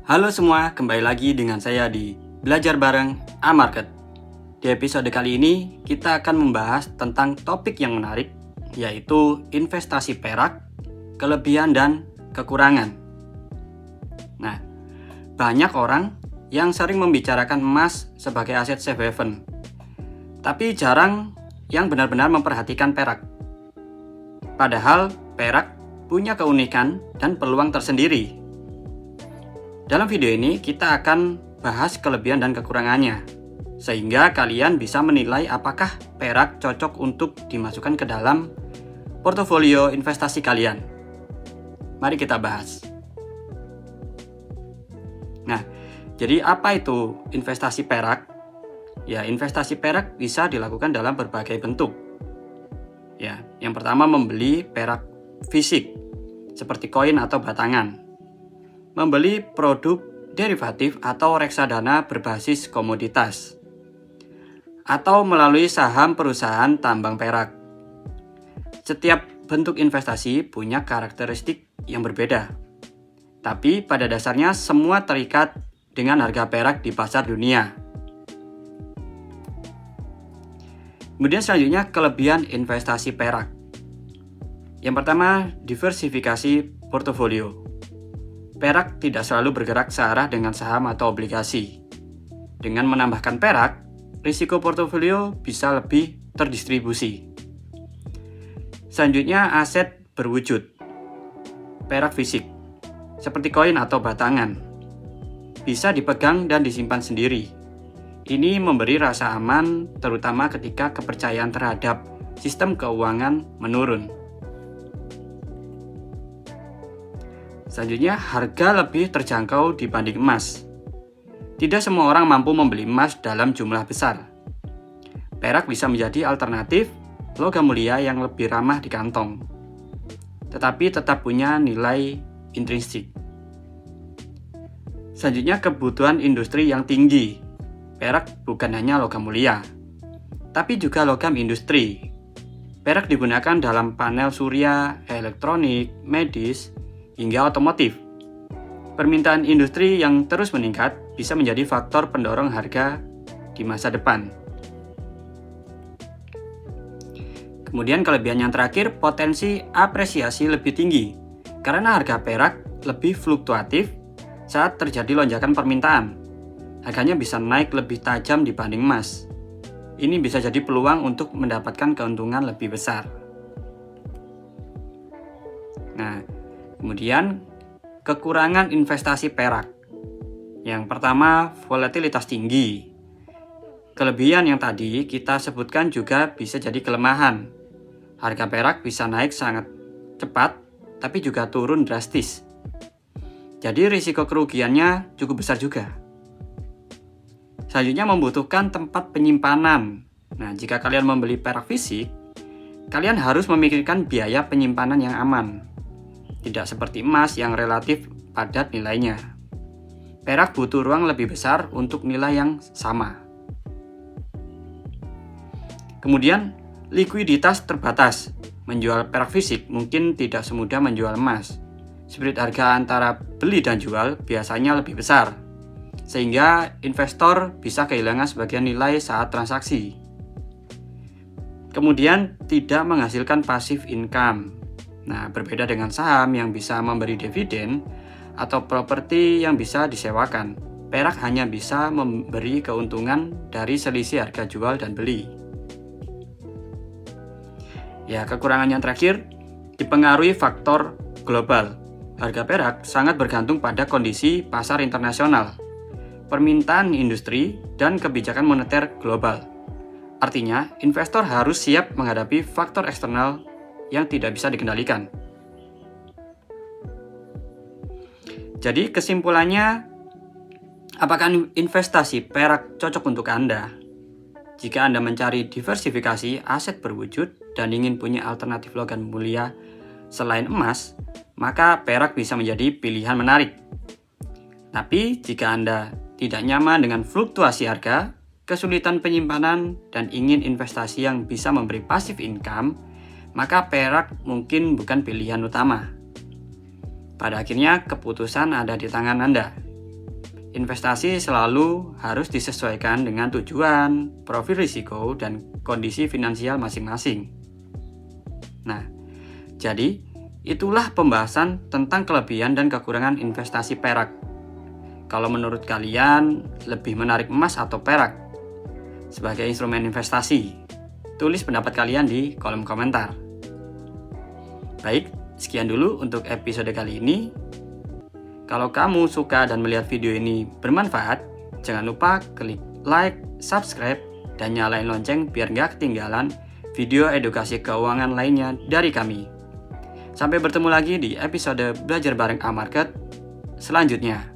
Halo semua, kembali lagi dengan saya di Belajar Bareng A-Market. Di episode kali ini, kita akan membahas tentang topik yang menarik, yaitu investasi perak, kelebihan dan kekurangan. Nah, banyak orang yang sering membicarakan emas sebagai aset safe haven, tapi jarang yang benar-benar memperhatikan perak. Padahal, perak punya keunikan dan peluang tersendiri. Dalam video ini kita akan bahas kelebihan dan kekurangannya, sehingga kalian bisa menilai apakah perak cocok untuk dimasukkan ke dalam portofolio investasi kalian. Mari kita bahas. Nah, jadi apa itu investasi perak? Ya, investasi perak bisa dilakukan dalam berbagai bentuk. Ya, yang pertama membeli perak fisik, seperti koin atau batangan. Membeli produk derivatif atau reksadana berbasis komoditas, atau melalui saham perusahaan tambang perak. Setiap bentuk investasi punya karakteristik yang berbeda, tapi pada dasarnya semua terikat dengan harga perak di pasar dunia. Kemudian selanjutnya kelebihan investasi perak. Yang pertama, diversifikasi portofolio. Perak tidak selalu bergerak searah dengan saham atau obligasi. Dengan menambahkan perak, risiko portofolio bisa lebih terdistribusi. Selanjutnya, aset berwujud. Perak fisik, seperti koin atau batangan, bisa dipegang dan disimpan sendiri. Ini memberi rasa aman, terutama ketika kepercayaan terhadap sistem keuangan menurun. Selanjutnya, harga lebih terjangkau dibanding emas. Tidak semua orang mampu membeli emas dalam jumlah besar. Perak bisa menjadi alternatif logam mulia yang lebih ramah di kantong, tetapi tetap punya nilai intrinsik. Selanjutnya, kebutuhan industri yang tinggi. Perak bukan hanya logam mulia, tapi juga logam industri. Perak digunakan dalam panel surya, elektronik, medis, hingga otomotif. Permintaan industri yang terus meningkat bisa menjadi faktor pendorong harga di masa depan. Kemudian kelebihan yang terakhir, potensi apresiasi lebih tinggi karena harga perak lebih fluktuatif saat terjadi lonjakan permintaan. Harganya bisa naik lebih tajam dibanding emas. Ini bisa jadi peluang untuk mendapatkan keuntungan lebih besar. Nah, kemudian, kekurangan investasi perak. Yang pertama, volatilitas tinggi. Kelebihan yang tadi kita sebutkan juga bisa jadi kelemahan. Harga perak bisa naik sangat cepat, tapi juga turun drastis. Jadi risiko kerugiannya cukup besar juga. Selanjutnya, membutuhkan tempat penyimpanan. Nah, jika kalian membeli perak fisik, kalian harus memikirkan biaya penyimpanan yang aman. Tidak seperti emas yang relatif padat nilainya. Perak butuh ruang lebih besar untuk nilai yang sama. Kemudian, likuiditas terbatas. Menjual perak fisik mungkin tidak semudah menjual emas. Spread harga antara beli dan jual biasanya lebih besar, sehingga investor bisa kehilangan sebagian nilai saat transaksi. Kemudian, tidak menghasilkan passive income. Nah, berbeda dengan saham yang bisa memberi dividen atau properti yang bisa disewakan, perak hanya bisa memberi keuntungan dari selisih harga jual dan beli. Ya, kekurangan yang terakhir, dipengaruhi faktor global. Harga perak sangat bergantung pada kondisi pasar internasional, permintaan industri, dan kebijakan moneter global. Artinya, investor harus siap menghadapi faktor eksternal yang tidak bisa dikendalikan. Jadi kesimpulannya, apakah investasi perak cocok untuk Anda? Jika Anda mencari diversifikasi aset berwujud dan ingin punya alternatif logam mulia selain emas, maka perak bisa menjadi pilihan menarik. Tapi jika Anda tidak nyaman dengan fluktuasi harga, kesulitan penyimpanan, dan ingin investasi yang bisa memberi passive income, maka perak mungkin bukan pilihan utama. Pada akhirnya, keputusan ada di tangan Anda. investasi selalu harus disesuaikan dengan tujuan, profil risiko, dan kondisi finansial masing-masing. Nah, jadi itulah pembahasan tentang kelebihan dan kekurangan investasi perak. Kalau menurut kalian, lebih menarik emas atau perak sebagai instrumen investasi? Tulis pendapat kalian di kolom komentar. Baik, sekian dulu untuk episode kali ini. Kalau kamu suka dan melihat video ini bermanfaat, jangan lupa klik like, subscribe, dan nyalain lonceng biar gak ketinggalan video edukasi keuangan lainnya dari kami. Sampai bertemu lagi di episode Belajar Bareng A-Market selanjutnya.